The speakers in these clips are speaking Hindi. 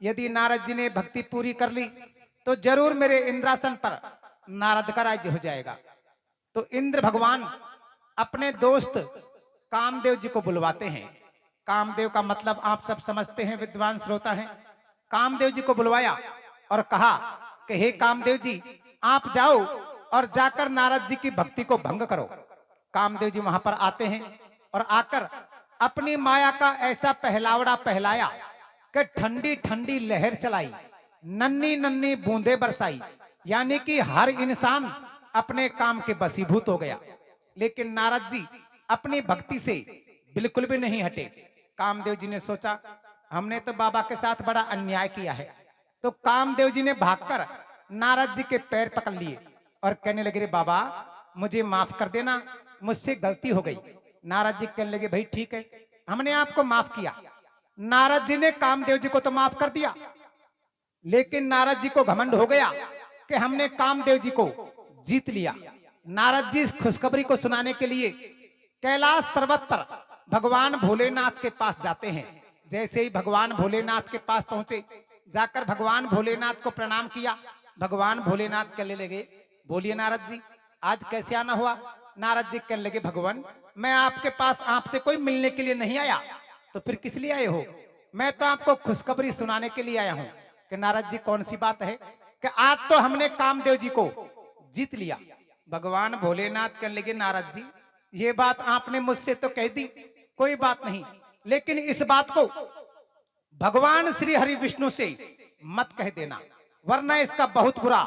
यदि नारद जी ने भक्ति पूरी कर ली तो जरूर मेरे इंद्रासन पर नारद का राज्य हो जाएगा। तो इंद्र भगवान अपने दोस्त कामदेव जी को बुलवाते हैं। कामदेव का मतलब आप सब समझते हैं, विद्वान श्रोता हैं। कामदेव जी को बुलवाया और कहा कि हे कामदेव जी, आप जाओ और जाकर नारद जी की भक्ति को भंग करो। कामदेव जी वहां पर आते हैं और आकर अपनी माया का ऐसा पहलावड़ा पहलाया कि ठंडी ठंडी लहर चलाई, नन्ही नन्ही बूंदे बरसाई, यानी कि हर इंसान अपने काम के बसीभूत हो गया। लेकिन नारद जी अपनी भक्ति से बिल्कुल भी नहीं हटे। कामदेव जी ने सोचा हमने तो बाबा के साथ बड़ा अन्याय किया है। तो कामदेव जी ने भागकर नारद जी के पैर पकड़ लिए और कहने लगे, रे बाबा मुझे माफ कर देना, मुझसे गलती हो गई। नारद जी कहने लगे, भाई ठीक है, हमने आपको माफ किया। नारद जी ने कामदेव जी को तो माफ कर दिया, लेकिन नारद जी को घमंड हो गया कि हमने कामदेव जी को जीत लिया। नारद जी इस खुशखबरी को सुनाने के लिए कैलाश पर्वत पर भगवान भोलेनाथ के पास जाते हैं। जैसे ही भगवान भोलेनाथ के पास पहुंचे, जाकर भगवान भोलेनाथ को प्रणाम किया। भगवान भोलेनाथ कहने लगे, बोलिए नारद जी, आज कैसे आना हुआ? नारद जी कहने लगे, भगवान मैं आपके पास आपसे कोई मिलने के लिए नहीं आया, तो फिर किस लिए आए हो? मैं तो आपको खुशखबरी सुनाने के लिए आया हूं। कि नारद जी कौन सी बात है? कि आज तो हमने कामदेव जी को जीत लिया। भगवान भोलेनाथ कहने लगे, नारद जी ये बात आपने मुझसे तो कह दी, कोई बात नहीं, लेकिन इस बात को भगवान श्री हरि विष्णु से मत कह देना, वरना इसका बहुत बुरा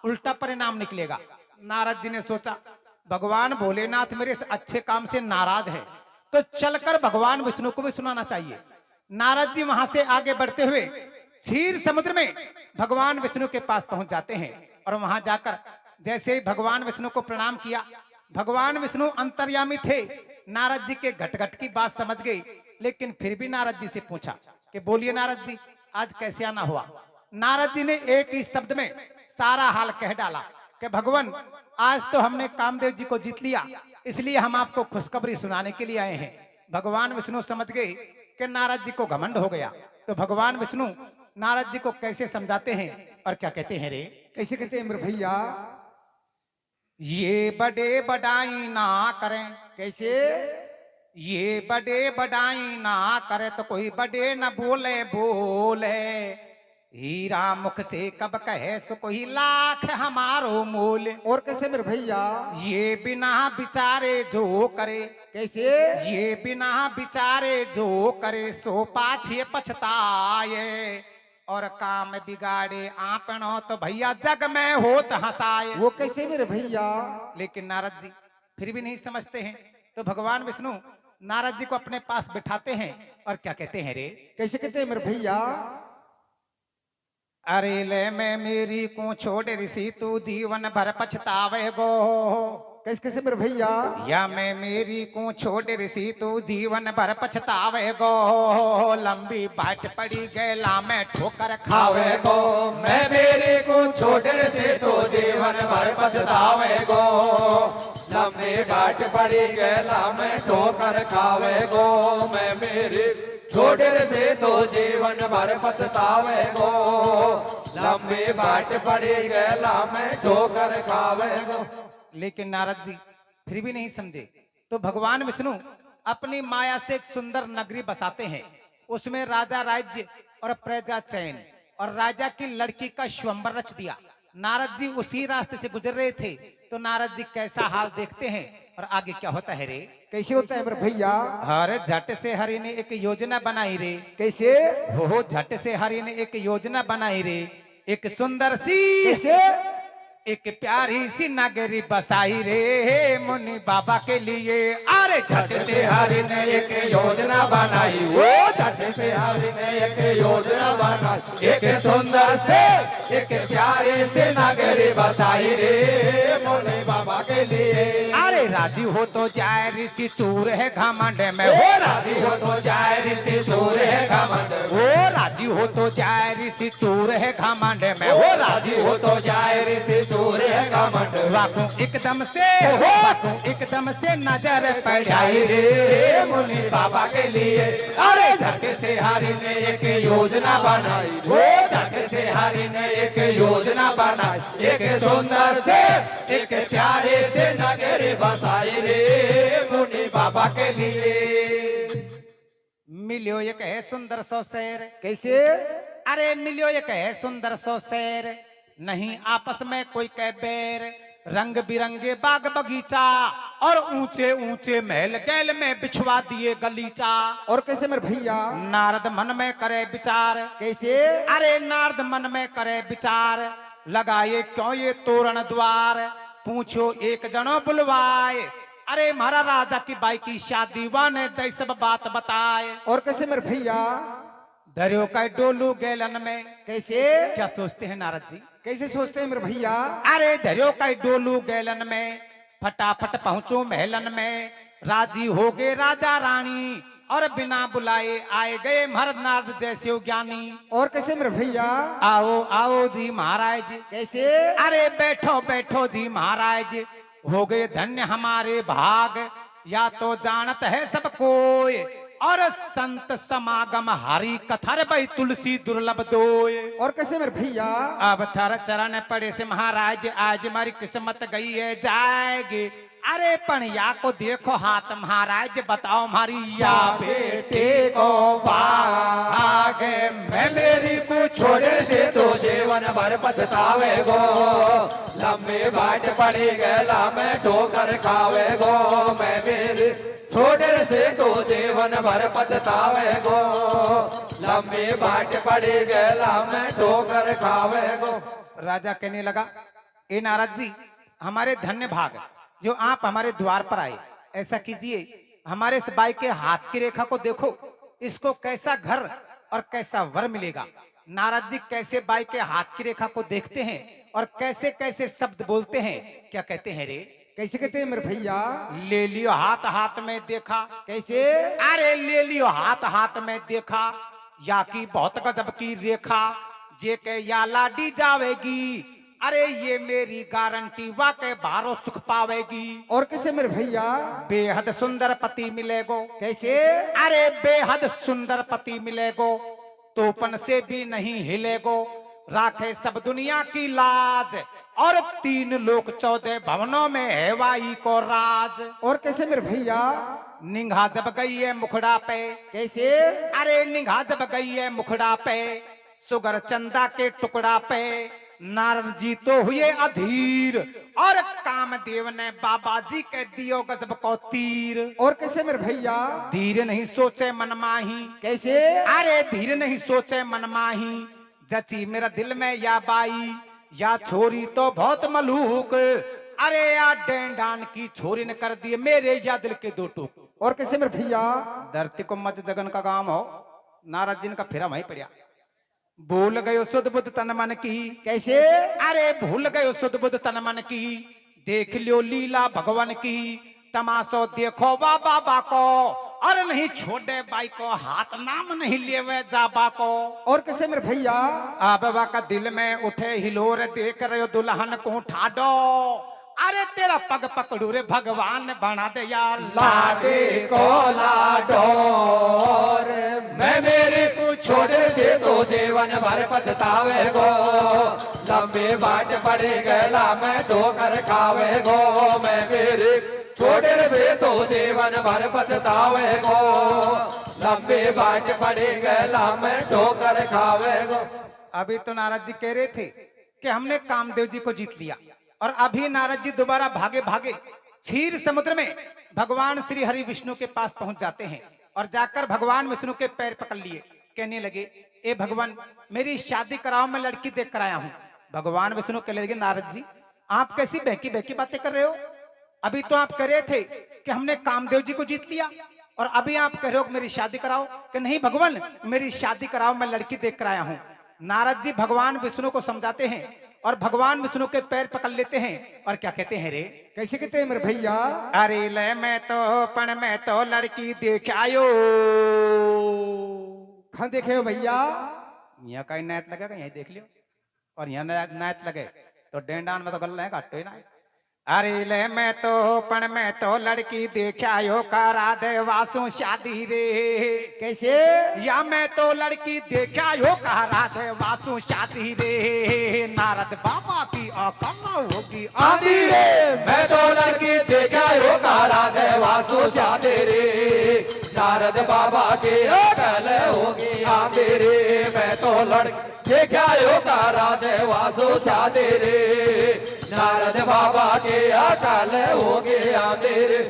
उल्टा परिणाम निकलेगा। नारद जी ने सोचा भगवान भोलेनाथ मेरे इस अच्छे काम से नाराज है, तो चलकर भगवान विष्णु को भी सुनाना चाहिए। नारद जी वहां से आगे बढ़ते हुए क्षीर समुद्र में भगवान विष्णु के पास पहुंच जाते हैं और वहां जाकर जैसे ही भगवान विष्णु को प्रणाम किया, भगवान विष्णु अंतर्यामी थे, नारद जी के घट-घट की बात समझ गए। लेकिन फिर भी नारद जी से पूछा कि बोलिए नारद जी, आज कैसे आना हुआ? नारद जी ने एक ही शब्द में सारा हाल कह डाला कि भगवान आज तो हमने कामदेव जी को जीत लिया, इसलिए हम आपको खुशखबरी सुनाने के लिए आए हैं। भगवान विष्णु समझ गए कि नारद जी को घमंड हो गया। तो भगवान विष्णु नारद जी को कैसे समझाते हैं और क्या कहते हैं? रे कैसे कहते हैं मेरे भैया? ये बड़े बड़ाई ना करें, कैसे? ये बड़े बड़ाई ना करे तो कोई बड़े न बोले बोले, हीरा मुख से कब कहे सो कोई लाख हमारो मोल। और कैसे मेरे भैया? ये बिना विचारे जो करे, कैसे? ये बिना विचारे जो करे सो पाछे पछताए, और काम बिगाड़े आपनो तो भैया जग में होत हंसाए। वो कैसे मेरे भैया? लेकिन नारद जी फिर भी नहीं समझते हैं। तो भगवान विष्णु नारद जी को अपने पास बिठाते हैं और क्या कहते हैं? रे कैसे कहते हैं मेरे भैया? अरे ले मैं मेरी को छोड़ ऋषि तू जीवन भर पछतावे गो। कैसे कैसे मेरे भैया? या मैं मेरी को छोड़ ऋषि तू जीवन भर पछतावे गो, लंबी बाट पड़ी गैला में ठोकर खावे गो। मैं मेरे को छोड़ने से तो जीवन भर पछतावे गो, लंबी बाट पड़ी गैला में ठोकर खावे गो। मैं मेरे छोड़ने से तो जीवन भर पछतावे गो, लंबी बाट पड़ी गैला में ठोकर खावे गो। लेकिन नारद जी फिर भी नहीं समझे। तो भगवान विष्णु अपनी माया से एक सुंदर नगरी बसाते हैं, उसमें राजा राज्य और प्रजा चयन और राजा की लड़की का स्वयंवर रच दिया। नारद जी उसी रास्ते से गुजर रहे थे, तो नारद जी कैसा हाल देखते हैं और आगे क्या होता है? रे कैसे होता है मेरे भैया? अरे झट से हरि ने एक योजना बनाई रे। कैसे? हो झट से हरि ने एक योजना बनाई रे, एक सुंदर सी कैसे? एक प्यारी सी नगरी बसाई रे मुनि बाबा के लिए। अरे झट से हरि ने एक योजना बनाई, वो झट से हरि ने एक योजना बनाई, एक सुंदर से एक प्यारे से नगरी बसाई रे मुनि बाबा के लिए। अरे राजी हो तो जाए ऋषि चूर है घमंड में, वो राजी हो तो जाए ऋषि चूर है घमंड, वो राजी हो तो जाए ऋषि चूर है घमंड में वो राजी हो तो जाए ऋषि चूर है घमंड वाकू एकदम से वाकू एकदम से नजर पड़ जाई जाए रे मुनि बाबा के लिए अरे झटके से हरि ने एक योजना बनाई वो झटके से हरि ने एक योजना बनाई एक सुंदर से एक प्यारे से नगर बसाई रे मुनि बाबा के लिए मिलियो एक है सुंदर सो शेर कैसे अरे मिलियो एक है सुंदर सो शेर नहीं आपस में कोई कह बैर रंग बिरंगे बाग बगीचा और ऊंचे ऊंचे महल गैल में बिछवा दिए गलीचा और कैसे मेरे भैया नारद मन में करे विचार कैसे अरे नारद मन में करे विचार लगाए क्यों ये तोरण द्वार पूछो एक जनो बुलवाए अरे महारा राजा की बाई की शादी वाने दई सब बात बताए और कैसे मेरे भैया धरियो का डोलू गैलन में कैसे क्या सोचते हैं नारद जी कैसे सोचते हैं मेरे भैया अरे धरियो का डोलू गैलन में फटाफट पहुंचो महलन में राजी हो गए राजा रानी और बिना बुलाए आए गए मर्द नारद जैसे ज्ञानी और कैसे मेरे भैया आओ आओ जी महाराज कैसे अरे बैठो बैठो जी महाराज हो गए धन्य हमारे भाग या तो जानत है सब कोई और संत समागम हरि कथर भाई तुलसी दुर्लभ दोय और कैसे मेरे भैया अब थर चरण पड़े से महाराज आज हमारी किस्मत गई है जाएगी अरे पणिया को देखो हाथ महाराज बताओ हमारी या बेटे को भाग मैं मेरी को छोड़े से तो जीवन भर पछतावे गो लंबे बाट पड़ी गला में ठोकर खावे गो मैं मेरी छोड़े से तो जीवन भर पछतावे गो लंबे बाट पड़ी गला में ठोकर खावे गो राजा कहने लगा ए नारद जी हमारे धन्य भाग जो आप हमारे द्वार पर आए ऐसा कीजिए हमारे इस बाई के हाथ की रेखा को देखो इसको कैसा घर और कैसा वर मिलेगा नारद जी कैसे बाई के हाथ की रेखा को देखते हैं और कैसे कैसे शब्द बोलते हैं क्या कहते हैं रे कैसे कहते हैं मेरे भैया ले लियो हाथ हाथ में देखा कैसे अरे ले लियो हाथ हाथ में देखा या की बहुत गजब की रेखा जे के या लाडी जावेगी अरे ये मेरी गारंटी वाकई बारो सुख पावेगी और कैसे मेरे भैया बेहद सुंदर पति मिलेगो कैसे अरे बेहद सुंदर पति मिलेगो तोपन से भी नहीं हिलेगो राखे सब दुनिया की लाज और 3 लोक 14 भवनों में है वाई को राज और कैसे मेरे भैया निगाह जब गई है मुखड़ा पे कैसे अरे निगाह जब गई है मुखड़ा पे सुगर चंदा के टुकड़ा पे नारद जी तो हुए अधीर और कामदेव ने बाबा जी के दियो गजब को तीर और कैसे मेरे भैया धीर नहीं सोचे मन माही कैसे अरे धीर नहीं सोचे मन माही जची मेरा दिल में या बाई या छोरी तो बहुत मलूक अरे या डेंडान की छोरी ने कर दिए मेरे या दिल के 2 टूक और कैसे मेरे भैया धरती को मत जगन का काम हो नारद जी का फिरा वहीं पड़ा भूल गयो सुध बुद्ध तन मन की कैसे अरे भूल गयो सुध बुद्ध तन मन की देख लियो लीला भगवान की तमाशो देखो बा बाबा को और नहीं छोड़े बाई को हाथ नाम नहीं लिए जाबा को और कैसे मेरे भैया बाबा का दिल में उठे हिलोर देख रहे हो दुल्हन को ठाडो अरे तेरा पग पकड़ू रे भगवान बना दे यार लाडे को लाडोर मैं मेरे को छोड़े से तो जीवन भर पछतावे गो लंबे बाट पड़े गला में ठोकर खावे गो मैं मेरे छोड़े से तो जीवन भर पछतावे गो लंबे बाट पड़े गला में ठोकर खावे गो अभी तो नारद जी कह रहे थे कि हमने कामदेव जी को जीत लिया और अभी नारद जी दोबारा भागे भागे क्षीर समुद्र में भगवान श्री हरि विष्णु के पास पहुंच जाते हैं और जाकर भगवान विष्णु के पैर पकड़ लिए कहने लगे ए भगवान मेरी शादी कराओ मैं लड़की देख कर आया हूं भगवान विष्णु कहने लगे नारद जी आप कैसी बहकी बहकी बातें कर रहे हो अभी तो आप कह रहे थे कि हमने कामदेव जी को जीत लिया और अभी आप कह रहे हो कि मेरी शादी कराओ कि नहीं भगवान मेरी शादी कराओ मैं लड़की देख कर आया हूं नारद जी भगवान विष्णु को समझाते हैं और भगवान विष्णु के पैर पकड़ लेते हैं और क्या कहते हैं रे कैसे कहते हैं मेरे भैया अरे ले मैं तो लड़की देख आयो कहाँ देखे हो भैया यहाँ कहीं नायत लगेगा, यहीं देख लियो। और यहाँ नायत लगे तो डेंडान में तो गल रहे काटे ना। अरे ले मैं तो लड़की देखा यो करा दे वासु शादी रे। कैसे? या मैं तो लड़की देखा यो करा दे वासु शादी रे। नारद बाबा की अकल होगी आंधी रे, मैं तो लड़की देखा यो कारा दे वासु शादी रे। नारद बाबा के अकल होगी आंधी रे, मैं तो लड़की देखा यो कारा दे वासु शादी रे। नारद बाबा के अकल होगी आंधी रे।